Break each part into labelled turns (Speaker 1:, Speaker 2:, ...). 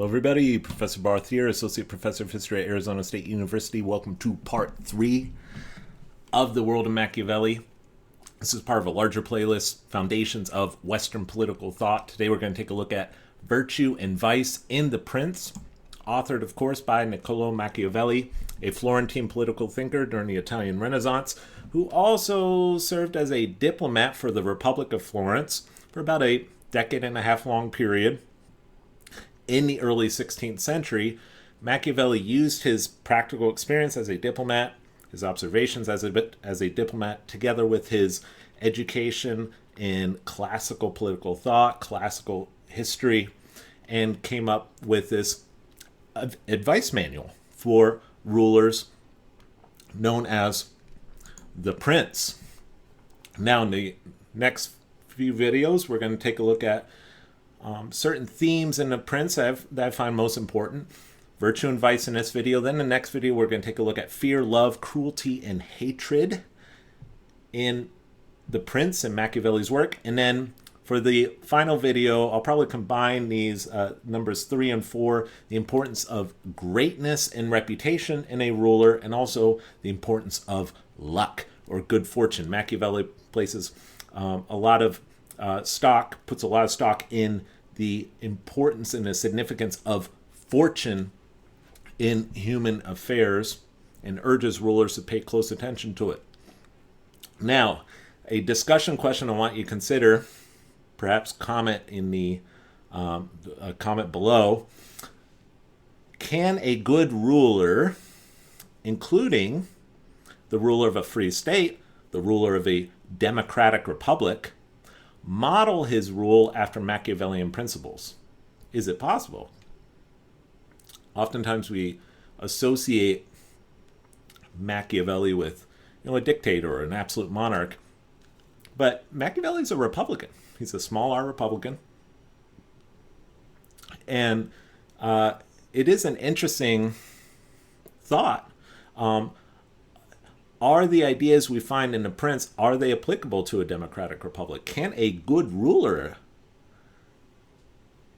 Speaker 1: Hello everybody, Professor Barth here, Associate Professor of History at Arizona State University. Welcome to part 3 of The World of Machiavelli. This is part of a larger playlist, Foundations of Western Political Thought. Today we're going to take a look at Virtue and Vice in The Prince, authored of course by Niccolò Machiavelli, a Florentine political thinker during the Italian Renaissance, who also served as a diplomat for the Republic of Florence for about a decade and a half long period. In the early 16th century, Machiavelli used his practical experience as a diplomat, his observations as a diplomat, together with his education in classical political thought, classical history, and came up with this advice manual for rulers known as the Prince. Now, in the next few videos, we're going to take a look at certain themes in the Prince that I find most important. Virtue and vice in this video. Then the next video, we're going to take a look at fear, love, cruelty, and hatred in the Prince and Machiavelli's work. And then for the final video, I'll probably combine these numbers 3 and 4, the importance of greatness and reputation in a ruler, and also the importance of luck or good fortune. Machiavelli places puts a lot of stock in the importance and the significance of fortune in human affairs and urges rulers to pay close attention to it. Now, a discussion question I want you to consider, perhaps comment in the comment below. Can a good ruler, including the ruler of a free state, the ruler of a democratic republic, model his rule after Machiavellian principles? Is it possible? Oftentimes we associate Machiavelli with, a dictator or an absolute monarch, but Machiavelli's a Republican. He's a small R Republican, and it is an interesting thought. Are the ideas we find in the Prince, are they applicable to a democratic republic? Can a good ruler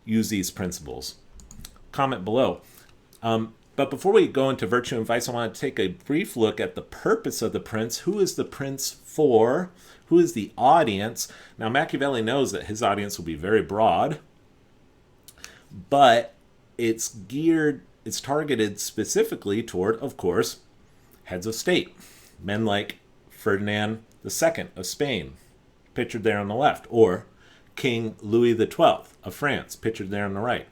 Speaker 1: use these principles? Comment below. But before we go into virtue and vice, I want to take a brief look at the purpose of the Prince. Who is the Prince for? Who is the audience? Now, Machiavelli knows that his audience will be very broad, but it's targeted specifically toward, of course, heads of state. Men like Ferdinand II of Spain, pictured there on the left, or King Louis XII of France, pictured there on the right.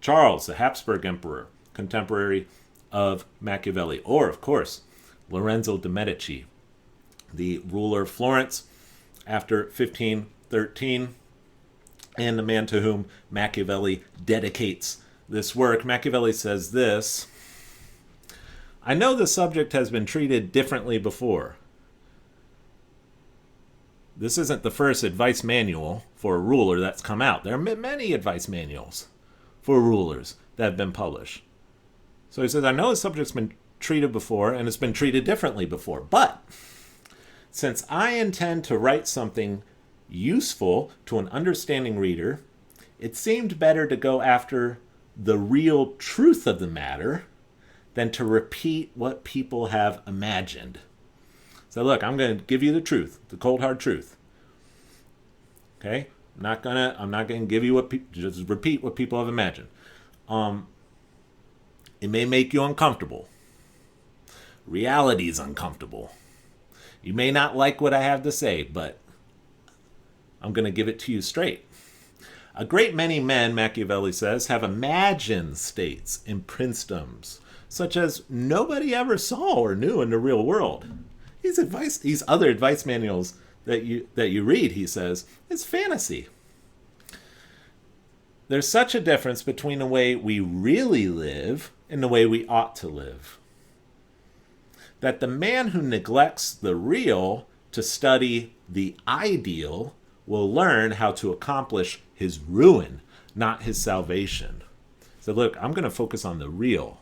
Speaker 1: Charles, the Habsburg Emperor, contemporary of Machiavelli, or, of course, Lorenzo de' Medici, the ruler of Florence after 1513, and the man to whom Machiavelli dedicates this work. Machiavelli says this: I know the subject has been treated differently before. This isn't the first advice manual for a ruler that's come out. There are many advice manuals for rulers that have been published. So he says, I know the subject's been treated before and it's been treated differently before. But since I intend to write something useful to an understanding reader, it seemed better to go after the real truth of the matter than to repeat what people have imagined. So look, I'm going to give you the truth, the cold hard truth. Okay? I'm not going to give you just repeat what people have imagined. It may make you uncomfortable. Reality is uncomfortable. You may not like what I have to say, but I'm going to give it to you straight. A great many men, Machiavelli says, have imagined states and princedoms such as nobody ever saw or knew in the real world. These other advice manuals that you read, he says, is fantasy. There's such a difference between the way we really live and the way we ought to live, that the man who neglects the real to study the ideal will learn how to accomplish his ruin, not his salvation. So look, I'm going to focus on the real.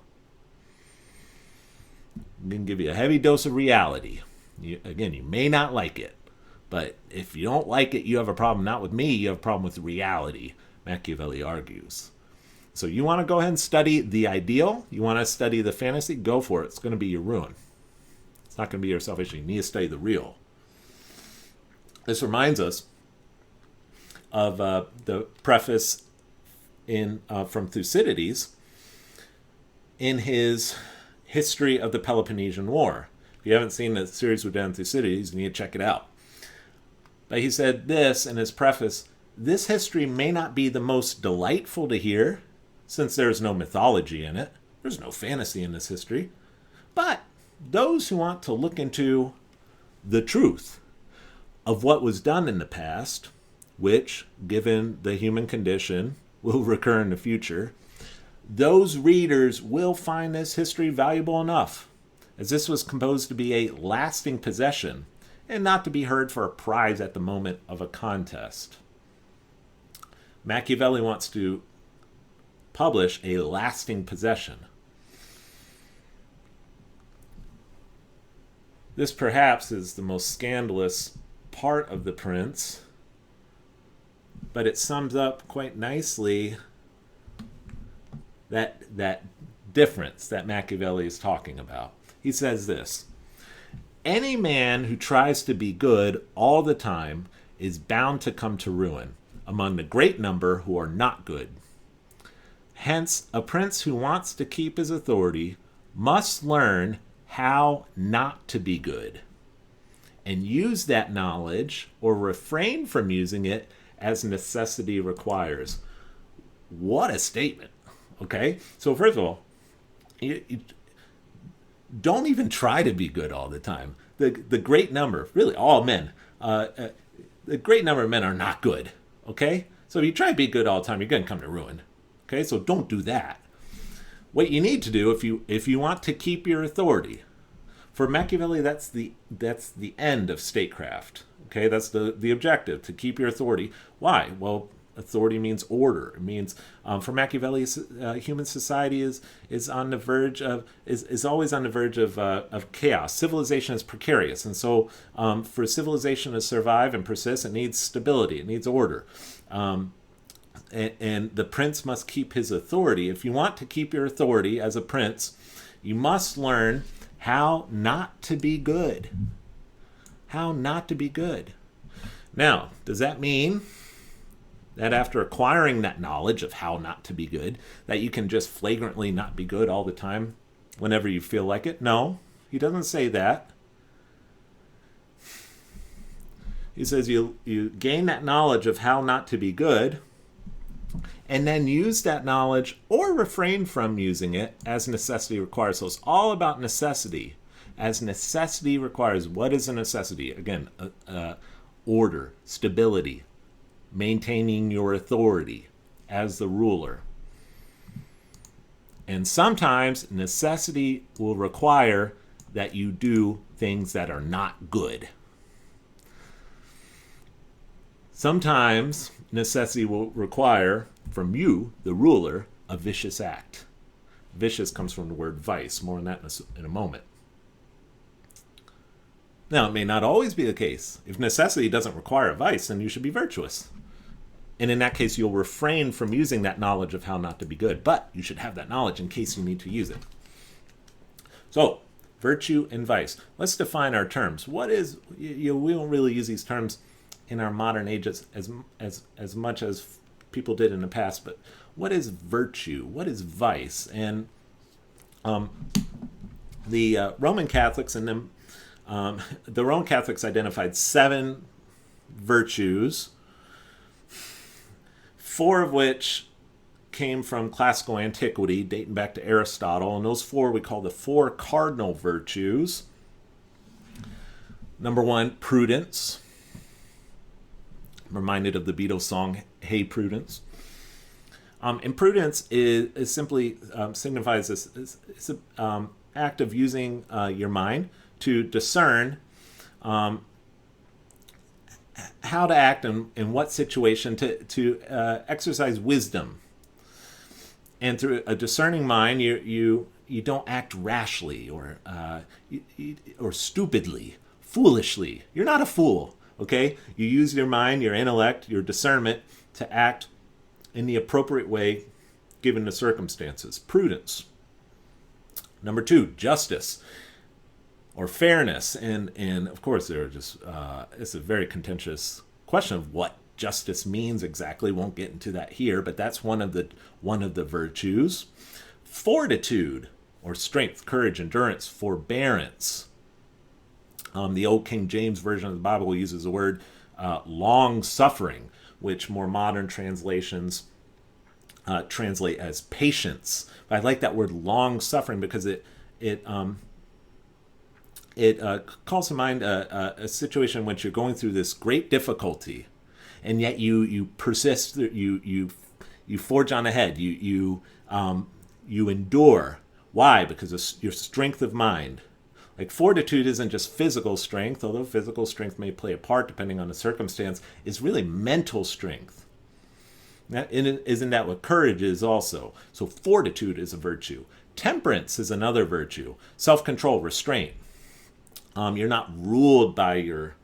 Speaker 1: I'm going to give you a heavy dose of reality. You may not like it, but if you don't like it, you have a problem not with me, you have a problem with reality, Machiavelli argues. So you want to go ahead and study the ideal, you want to study the fantasy, go for it. It's going to be your ruin. It's not going to be your salvation. You need to study the real. This reminds us of the preface from Thucydides in his History of the Peloponnesian War. If you haven't seen the series we've done on Thucydides, you need to check it out. But he said this in his preface: "This history may not be the most delightful to hear, since there is no mythology in it. There's no fantasy in this history. But those who want to look into the truth of what was done in the past, which, given the human condition, will recur in the future, those readers will find this history valuable enough, as this was composed to be a lasting possession and not to be heard for a prize at the moment of a contest." Machiavelli wants to publish a lasting possession. This perhaps is the most scandalous part of The Prince, but it sums up quite nicely that difference that Machiavelli is talking about. He says this: "Any man who tries to be good all the time is bound to come to ruin among the great number who are not good. Hence, a prince who wants to keep his authority must learn how not to be good, and use that knowledge or refrain from using it as necessity requires." What a statement. Okay? So first of all, you don't even try to be good all the time. The great number, really all men, the great number of men are not good. Okay? So if you try to be good all the time, you're going to come to ruin. Okay? So don't do that. What you need to do if you want to keep your authority, for Machiavelli, that's the end of statecraft. Okay, that's the objective, to keep your authority. Why? Well, authority means order. It means, for Machiavelli, human society is on the verge of is always on the verge of chaos. Civilization is precarious, and so for civilization to survive and persist, it needs stability. It needs order. And the prince must keep his authority. If you want to keep your authority as a prince, you must learn how not to be good. How not to be good. Now, does that mean that after acquiring that knowledge of how not to be good, that you can just flagrantly not be good all the time whenever you feel like it? No, he doesn't say that. He says you gain that knowledge of how not to be good, and then use that knowledge or refrain from using it as necessity requires. So it's all about necessity. As necessity requires. What is a necessity? Again, order, stability, maintaining your authority as the ruler. And sometimes necessity will require that you do things that are not good. Sometimes necessity will require from you, the ruler, a vicious act. Vicious comes from the word vice. More on that in a moment. Now, it may not always be the case. If necessity doesn't require a vice, then you should be virtuous. And in that case, you'll refrain from using that knowledge of how not to be good. But you should have that knowledge in case you need to use it. So, virtue and vice. Let's define our terms. What is, we don't really use these terms in our modern age as much as people did in the past, but what is virtue? What is vice? And the Roman Catholics and them, the Roman Catholics identified 7 virtues, 4 of which came from classical antiquity, dating back to Aristotle, and those 4 we call the 4 cardinal virtues. Number 1, prudence. I'm reminded of the Beatles song, Hey Prudence. And prudence is simply signifies this. It's an act of using your mind to discern how to act in what situation, to exercise wisdom. And through a discerning mind, you don't act rashly or stupidly, foolishly. You're not a fool, okay? You use your mind, your intellect, your discernment to act in the appropriate way given the circumstances. Prudence. Number 2, justice or fairness. And of course, there are just it's a very contentious question of what justice means exactly. Won't get into that here, but that's one of the virtues. Fortitude or strength, courage, endurance, forbearance. The old King James Version of the Bible uses the word long suffering, which more modern translations translate as patience. But I like that word long suffering because it calls to mind a situation in which you're going through this great difficulty, and yet you persist. You forge on ahead. You endure. Why? Because of your strength of mind. Like fortitude isn't just physical strength, although physical strength may play a part depending on the circumstance. It's really mental strength. Isn't that what courage is also? So fortitude is a virtue. Temperance is another virtue. Self-control, restraint. You're not ruled by your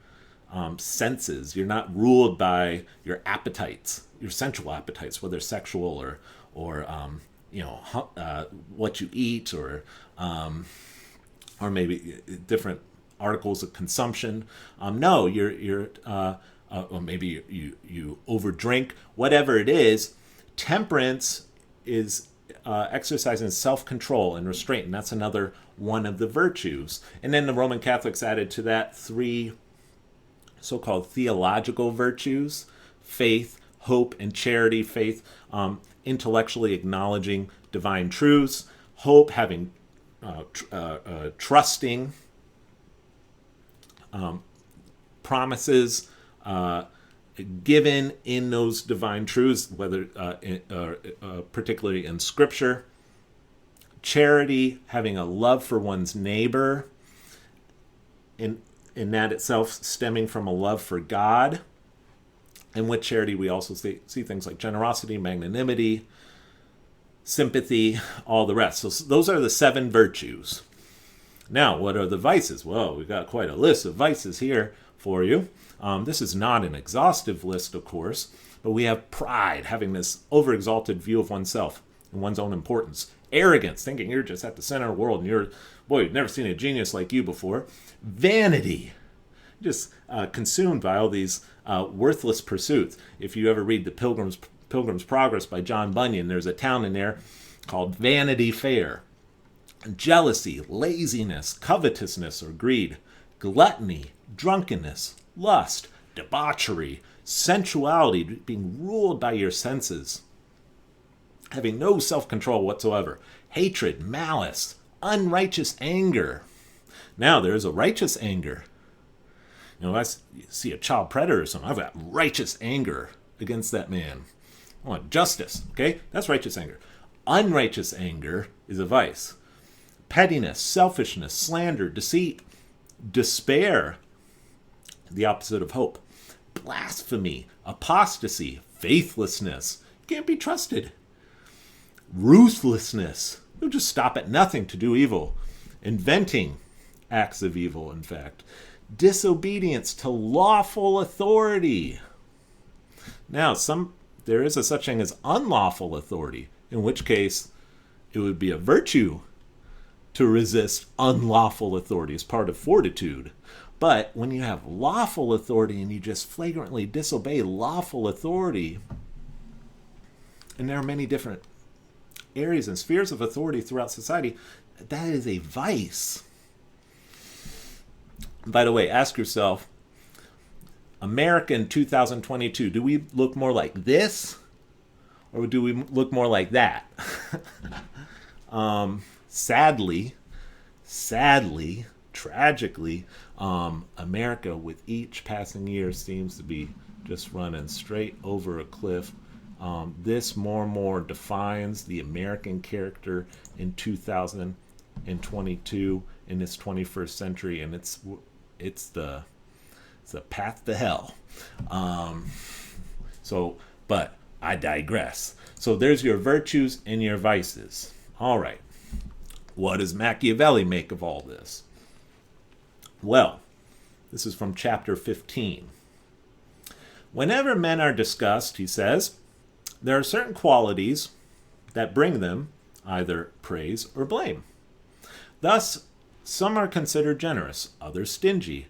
Speaker 1: senses. You're not ruled by your appetites, your sensual appetites, whether sexual or what you eat or maybe different articles of consumption. No, you're or maybe you overdrink. Whatever it is, temperance is exercising self-control and restraint, and that's another one of the virtues. And then the Roman Catholics added to that 3 so-called theological virtues: faith, hope, and charity. Faith, intellectually acknowledging divine truths; hope, having trusting promises given in those divine truths, whether particularly in Scripture; charity, having a love for one's neighbor, in that itself stemming from a love for God. And with charity, we also see things like generosity, magnanimity, sympathy, all the rest. So those are the 7 virtues. Now, what are the vices? Well, we've got quite a list of vices here for you. This is not an exhaustive list, of course, but we have pride, having this overexalted view of oneself and one's own importance. Arrogance, thinking you're just at the center of the world and you've never seen a genius like you before. Vanity, just consumed by all these worthless pursuits. If you ever read The Pilgrim's Progress by John Bunyan, there's a town in there called Vanity Fair. Jealousy, laziness, covetousness or greed, gluttony, drunkenness, lust, debauchery, sensuality, being ruled by your senses, having no self-control whatsoever, hatred, malice, unrighteous anger. Now, there's a righteous anger. If I see a child predator or something, I've got righteous anger against that man. I want justice, okay? That's righteous anger. Unrighteous anger is a vice. Pettiness, selfishness, slander, deceit, despair, the opposite of hope. Blasphemy, apostasy, faithlessness. You can't be trusted. Ruthlessness. You'll just stop at nothing to do evil. Inventing acts of evil, in fact. Disobedience to lawful authority. Now, there is a such thing as unlawful authority, in which case it would be a virtue to resist unlawful authority as part of fortitude. But when you have lawful authority and you just flagrantly disobey lawful authority, and there are many different areas and spheres of authority throughout society, that is a vice. By the way, ask yourself, America in 2022, do we look more like this or do we look more like that? Sadly, tragically, America with each passing year seems to be just running straight over a cliff. This more and more defines the American character in 2022 in this 21st century, and it's the path to hell. But I digress. So there's your virtues and your vices. All right. What does Machiavelli make of all this? Well, this is from chapter 15. Whenever men are discussed, he says, there are certain qualities that bring them either praise or blame. Thus, some are considered generous, others stingy.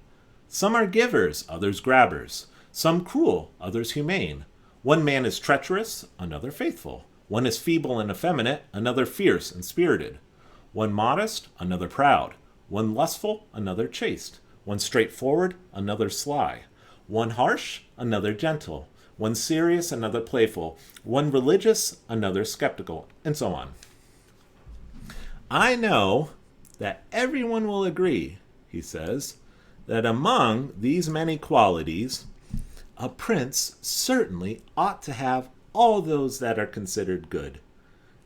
Speaker 1: Some are givers, others grabbers. Some cruel, others humane. One man is treacherous, another faithful. One is feeble and effeminate, another fierce and spirited. One modest, another proud. One lustful, another chaste. One straightforward, another sly. One harsh, another gentle. One serious, another playful. One religious, another skeptical, and so on. I know that everyone will agree, he says, that among these many qualities, a prince certainly ought to have all those that are considered good.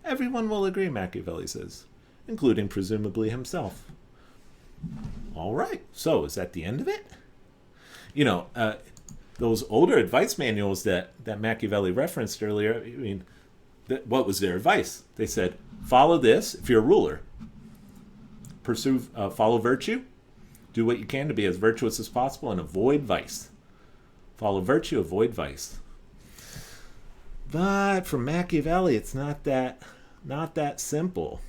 Speaker 1: Everyone will agree, Machiavelli says, including presumably himself. All right, so is that the end of it? You know, those older advice manuals that Machiavelli referenced earlier, I mean, what was their advice? They said, follow this if you're a ruler. Follow virtue. Do what you can to be as virtuous as possible and avoid vice. Follow virtue, avoid vice. But for Machiavelli, it's not that simple.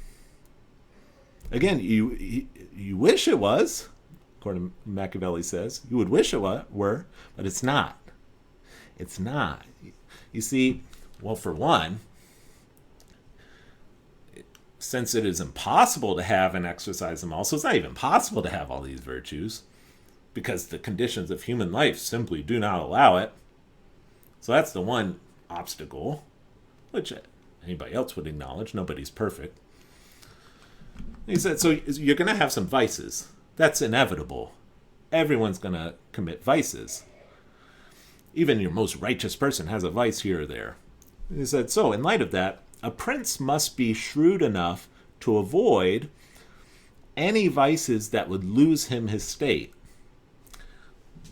Speaker 1: Again, you wish it was, according to Machiavelli says. You would wish it were, but it's not. It's not. You see, well, for one, since it is impossible to have and exercise them all, so it's not even possible to have all these virtues, because the conditions of human life simply do not allow it. So that's the one obstacle, which anybody else would acknowledge. Nobody's perfect. He said, so you're going to have some vices. That's inevitable. Everyone's going to commit vices. Even your most righteous person has a vice here or there. He said, so in light of that, a prince must be shrewd enough to avoid any vices that would lose him his state.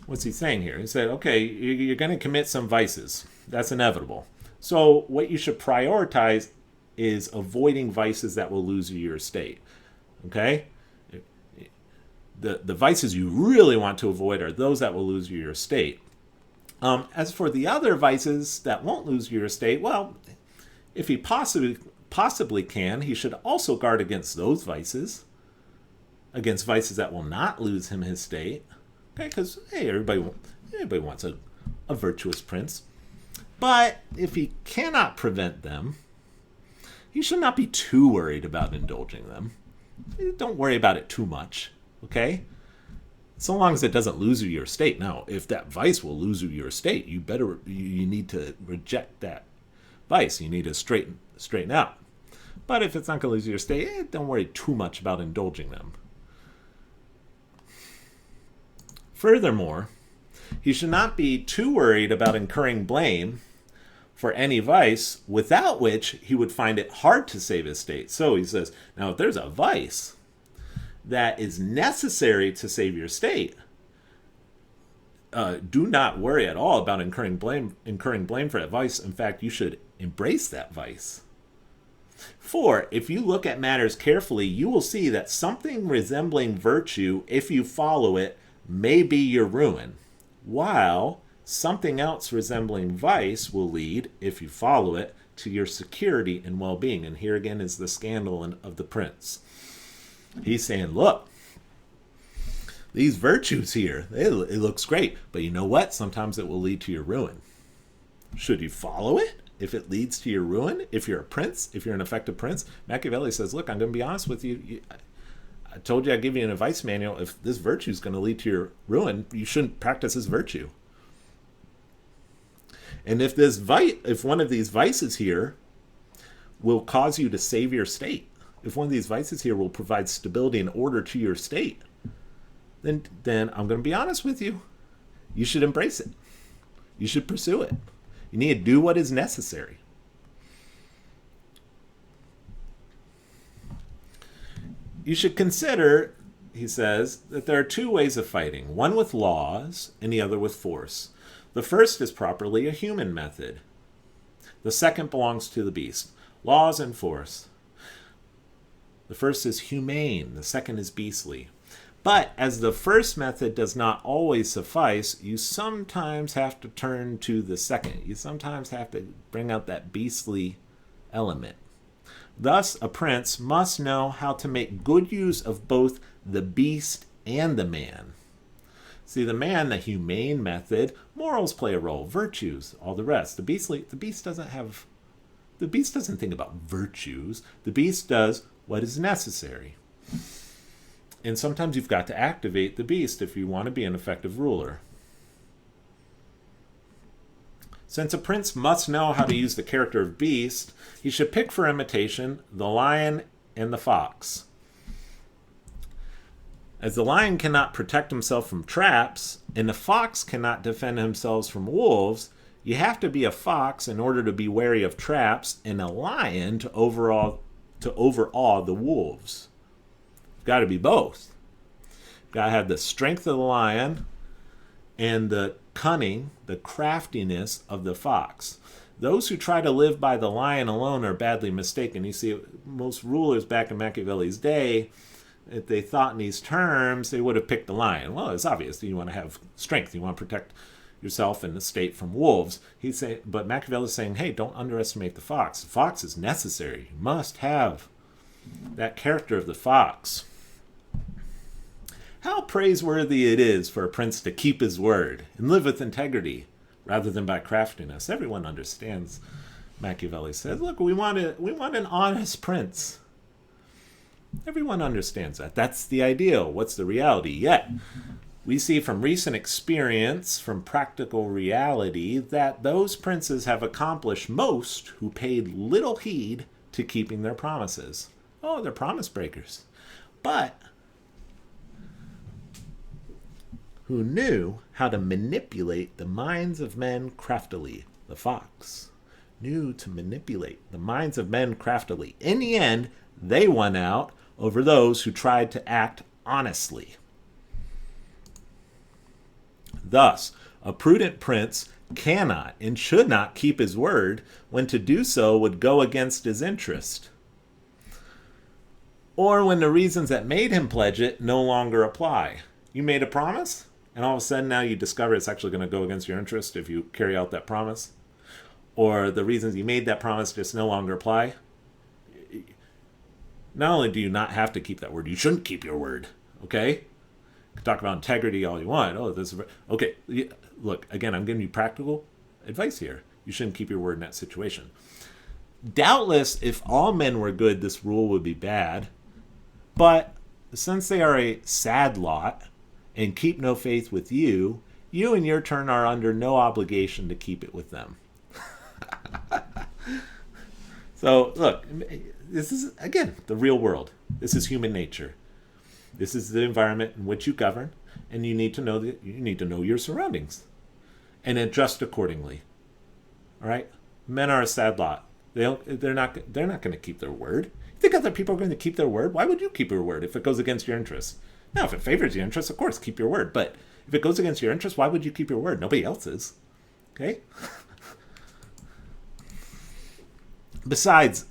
Speaker 1: What's he saying here? He said, okay, you're going to commit some vices. That's inevitable. So what you should prioritize is avoiding vices that will lose you your state. Okay? The vices you really want to avoid are those that will lose you your state. As for the other vices that won't lose you your state, well, if he possibly can, he should also guard against those vices, against vices that will not lose him his state. Okay, because hey, everybody wants a virtuous prince. But if he cannot prevent them, he should not be too worried about indulging them. Don't worry about it too much, okay? So long as it doesn't lose you your state. Now, if that vice will lose you your state, you need to reject that vice. You need to straighten out. But if it's not going to lose you your state, don't worry too much about indulging them. Furthermore, he should not be too worried about incurring blame for any vice without which he would find it hard to save his state. So he says, now if there's a vice that is necessary to save your state, do not worry at all about incurring blame for that vice. In fact, you should embrace that vice. For if you look at matters carefully, you will see that something resembling virtue, if you follow it, may be your ruin, while something else resembling vice will lead, if you follow it, to your security and well-being. And here again is the scandal of the prince. He's saying, look, these virtues here, it looks great, but you know what? Sometimes it will lead to your ruin. Should you follow it if it leads to your ruin? If you're a prince, if you're an effective prince? Machiavelli says, look, I'm going to be honest with you. I told you I'd give you an advice manual. If this virtue is going to lead to your ruin, you shouldn't practice this virtue. And if one of these vices here will cause you to save your state, if one of these vices here will provide stability and order to your state, then I'm going to be honest with you. You should embrace it. You should pursue it. You need to do what is necessary. You should consider, he says, that there are two ways of fighting, one with laws and the other with force. The first is properly a human method. The second belongs to the beast. Laws and force. The first is humane. The second is beastly. But as the first method does not always suffice, you sometimes have to turn to the second. You sometimes have to bring out that beastly element. Thus, a prince must know how to make good use of both the beast and the man. See, the man, the humane method, morals play a role, virtues, all the rest. The beast doesn't think about virtues. The beast does what is necessary. And sometimes you've got to activate the beast if you want to be an effective ruler. Since a prince must know how to use the character of beast, he should pick for imitation the lion and the fox. As the lion cannot protect himself from traps, and the fox cannot defend himself from wolves, you have to be a fox in order to be wary of traps, and a lion to overawe the wolves. You've got to be both. You've got to have the strength of the lion and the cunning, the craftiness of the fox. Those who try to live by the lion alone are badly mistaken. You see, most rulers back in Machiavelli's day, if they thought in these terms, they would have picked the lion. Well, it's obvious. You want to have strength. You want to protect yourself and the state from wolves. But Machiavelli is saying, hey, don't underestimate the fox. The fox is necessary. You must have that character of the fox. How praiseworthy it is for a prince to keep his word and live with integrity rather than by craftiness. Everyone understands, Machiavelli says. Look, we want an honest prince. Everyone understands that. That's the ideal. What's the reality? Yet, we see from recent experience, from practical reality, that those princes have accomplished most who paid little heed to keeping their promises. Oh, they're promise breakers. But who knew how to manipulate the minds of men craftily. The fox knew to manipulate the minds of men craftily. In the end, they won out over those who tried to act honestly. Thus, a prudent prince cannot and should not keep his word when to do so would go against his interest, or when the reasons that made him pledge it no longer apply. You made a promise, and all of a sudden now you discover it's actually going to go against your interest if you carry out that promise, or the reasons you made that promise just no longer apply. Not only do you not have to keep that word, you shouldn't keep your word, okay? You can talk about integrity all you want. Okay, look, again, I'm giving you practical advice here. You shouldn't keep your word in that situation. Doubtless, if all men were good, this rule would be bad. But since they are a sad lot and keep no faith with you, you in your turn are under no obligation to keep it with them. So, look, this is, again, the real world. This is human nature. This is the environment in which you govern, and you need to know your surroundings and adjust accordingly. All right? Men are a sad lot. They're not going to keep their word. You think other people are going to keep their word? Why would you keep your word if it goes against your interests? Now, if it favors your interests, of course, keep your word. But if it goes against your interests, why would you keep your word? Nobody else's. Okay? Besides,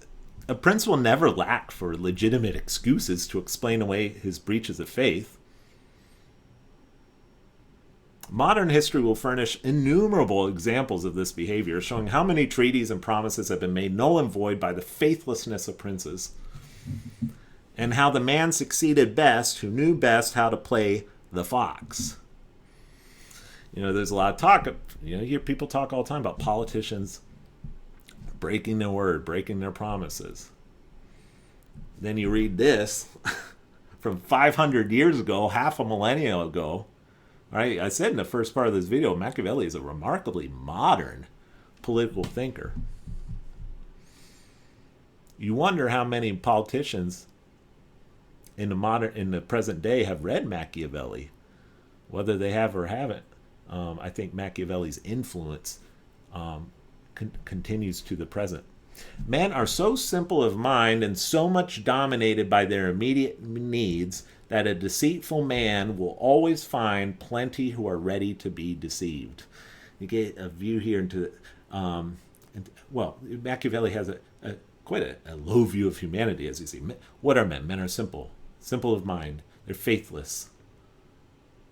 Speaker 1: a prince will never lack for legitimate excuses to explain away his breaches of faith. Modern history will furnish innumerable examples of this behavior, showing how many treaties and promises have been made null and void by the faithlessness of princes, and how the man succeeded best who knew best how to play the fox. There's a lot of talk. You hear people talk all the time about politicians breaking their word, breaking their promises. Then you read this from 500 years ago, half a millennia ago. Right? I said in the first part of this video, Machiavelli is a remarkably modern political thinker. You wonder how many politicians in the present day have read Machiavelli, whether they have or haven't. I think Machiavelli's influence continues to the present. Men are so simple of mind and so much dominated by their immediate needs that a deceitful man will always find plenty who are ready to be deceived. You get a view here into, Machiavelli has quite a low view of humanity, as you see. What are men? Men are simple of mind. They're faithless.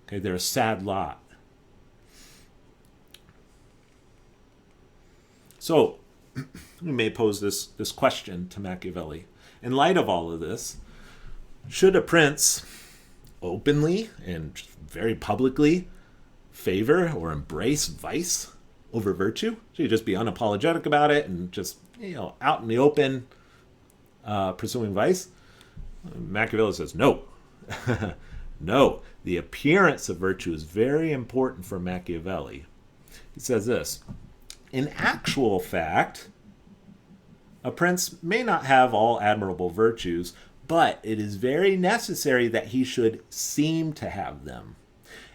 Speaker 1: Okay, they're a sad lot. So, we may pose this question to Machiavelli. In light of all of this, should a prince openly and very publicly favor or embrace vice over virtue? Should he just be unapologetic about it and just, out in the open pursuing vice? Machiavelli says no. No, the appearance of virtue is very important for Machiavelli. He says this: in actual fact, a prince may not have all admirable virtues, but it is very necessary that he should seem to have them.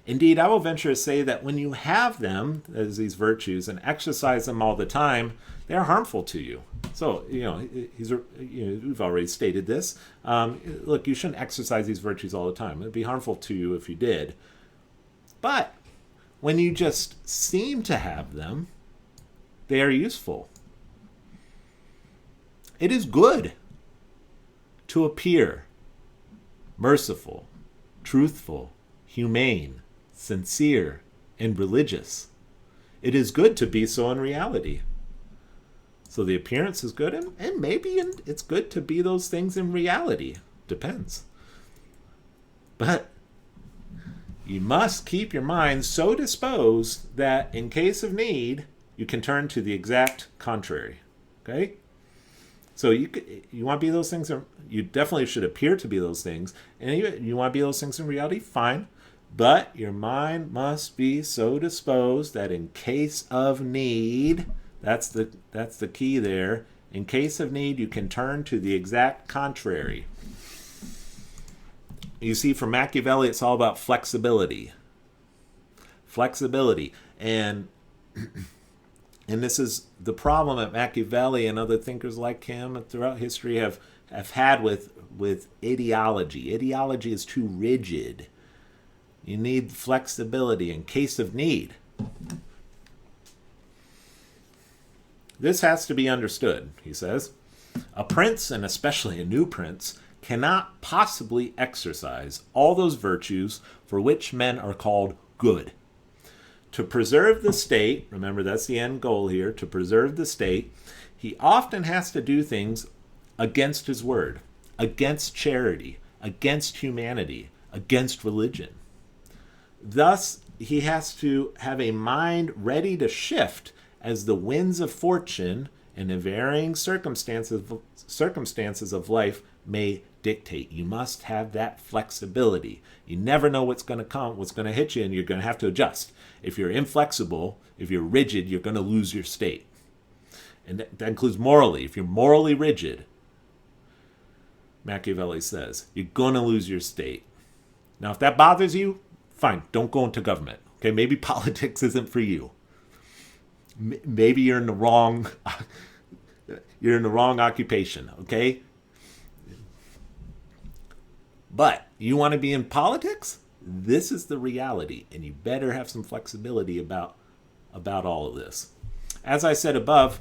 Speaker 1: Indeed, I will venture to say that when you have them, as these virtues, and exercise them all the time, they are harmful to you. So, we've already stated this. Look, you shouldn't exercise these virtues all the time. It would be harmful to you if you did. But when you just seem to have them, they are useful. It is good to appear merciful, truthful, humane, sincere, and religious. It is good to be so in reality. So the appearance is good, and maybe it's good to be those things in reality. Depends. But you must keep your mind so disposed that in case of need, you can turn to the exact contrary. Okay? So you want to be those things, or you definitely should appear to be those things. And you want to be those things in reality, fine. But your mind must be so disposed that in case of need, that's the key there. In case of need, you can turn to the exact contrary. You see, for Machiavelli, it's all about flexibility. Flexibility. And this is the problem that Machiavelli and other thinkers like him throughout history have had with ideology. Ideology is too rigid. You need flexibility in case of need. This has to be understood, he says. A prince, and especially a new prince, cannot possibly exercise all those virtues for which men are called good. To preserve the state, remember that's the end goal here, to preserve the state, he often has to do things against his word, against charity, against humanity, against religion. Thus, he has to have a mind ready to shift as the winds of fortune and the varying circumstances of life may dictate. You must have that flexibility. You never know what's going to come, what's going to hit you, and you're going to have to adjust. If you're inflexible, if you're rigid, you're going to lose your state. And that includes morally. If you're morally rigid, Machiavelli says, you're going to lose your state. Now, if that bothers you, fine, don't go into government. Okay, maybe politics isn't for you. Maybe you're in the wrong occupation, okay? But you want to be in politics? This is the reality, and you better have some flexibility about all of this. As I said above,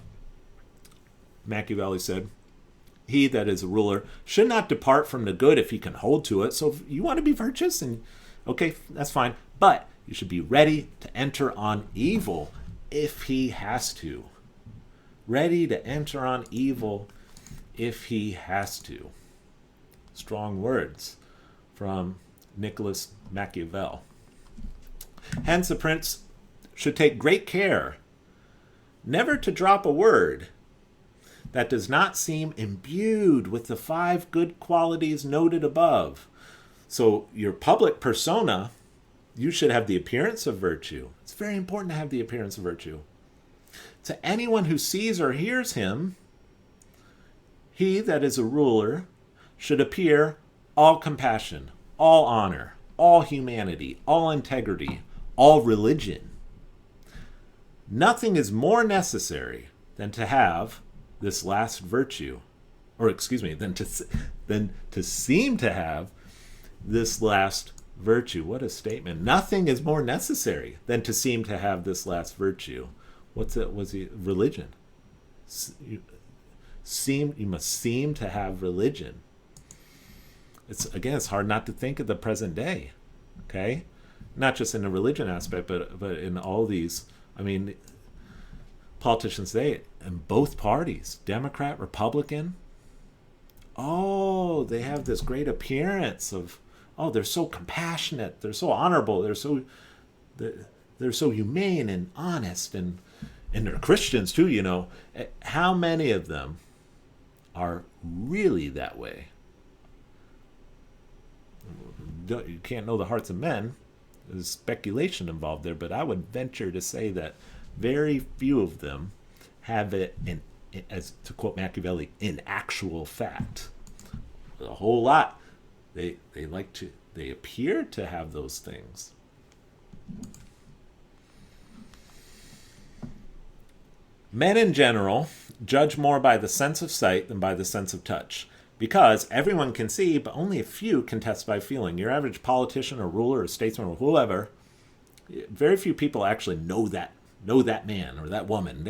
Speaker 1: Machiavelli said, he that is a ruler should not depart from the good if he can hold to it. So if you want to be virtuous, and okay, that's fine. But you should be ready to enter on evil if he has to. Ready to enter on evil if he has to. Strong words from Niccolò Machiavelli. Hence, a prince should take great care never to drop a word that does not seem imbued with the 5 good qualities noted above. So your public persona, you should have the appearance of virtue. It's very important to have the appearance of virtue. To anyone who sees or hears him, he that is a ruler should appear all compassion, all honor, all humanity, all integrity, all religion. Nothing is more necessary than to have this last virtue, than to seem to have this last virtue. What a statement. Nothing is more necessary than to seem to have this last virtue. Religion. You must seem to have religion. It's hard not to think of the present day. Okay? Not just in the religion aspect, but in all these. I mean, politicians today in both parties, Democrat, Republican, oh, they have this great appearance of, oh, they're so compassionate, they're so honorable, they're so humane and honest, and they're Christians too, you know. How many of them are really that way? You can't know the hearts of men. There's speculation involved there, but I would venture to say that very few of them have it, as to quote Machiavelli, in actual fact. A whole lot. They appear to have those things. Men in general judge more by the sense of sight than by the sense of touch, because everyone can see, but only a few can test by feeling. Your average politician or ruler or statesman or whoever, very few people actually know that man or that woman.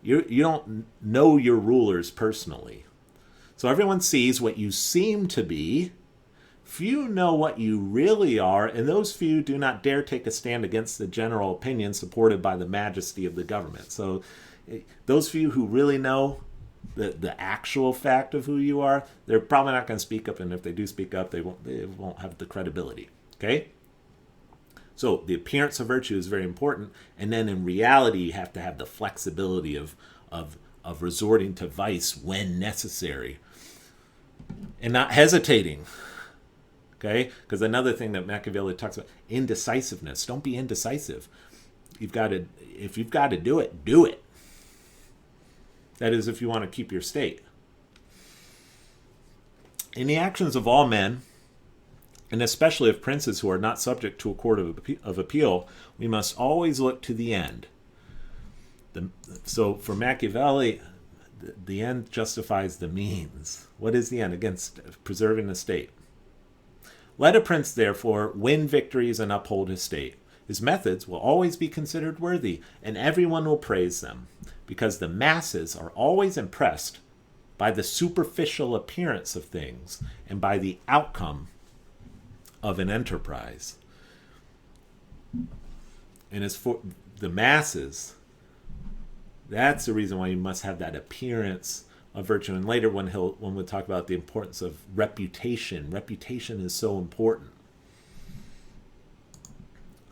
Speaker 1: You don't know your rulers personally. So everyone sees what you seem to be. Few know what you really are, and those few do not dare take a stand against the general opinion supported by the majesty of the government. So those few who really know the actual fact of who you are, they're probably not going to speak up, and if they do speak up, they won't have the credibility. Okay? So the appearance of virtue is very important, and then in reality, you have to have the flexibility of resorting to vice when necessary, and not hesitating. Okay? Because another thing that Machiavelli talks about, indecisiveness. Don't be indecisive. If you've got to do it, do it. That is, if you want to keep your state. In the actions of all men, and especially of princes who are not subject to a court of appeal, we must always look to the end. So for Machiavelli, the end justifies the means. What is the end? Against preserving the state. Let a prince, therefore, win victories and uphold his state. His methods will always be considered worthy, and everyone will praise them, because the masses are always impressed by the superficial appearance of things and by the outcome of an enterprise. And as for the masses, that's the reason why you must have that appearance of virtue. And later when we'll talk about the importance of reputation is so important.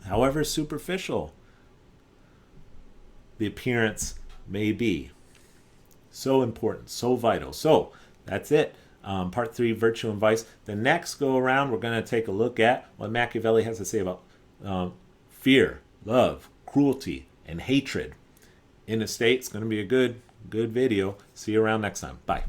Speaker 1: However superficial the appearance may be, so important, so vital. So that's it. Part 3, Virtue and Vice. The next go around, we're going to take a look at what Machiavelli has to say about fear, love, cruelty, and hatred in a state. It's going to be a good video. See you around next time. Bye.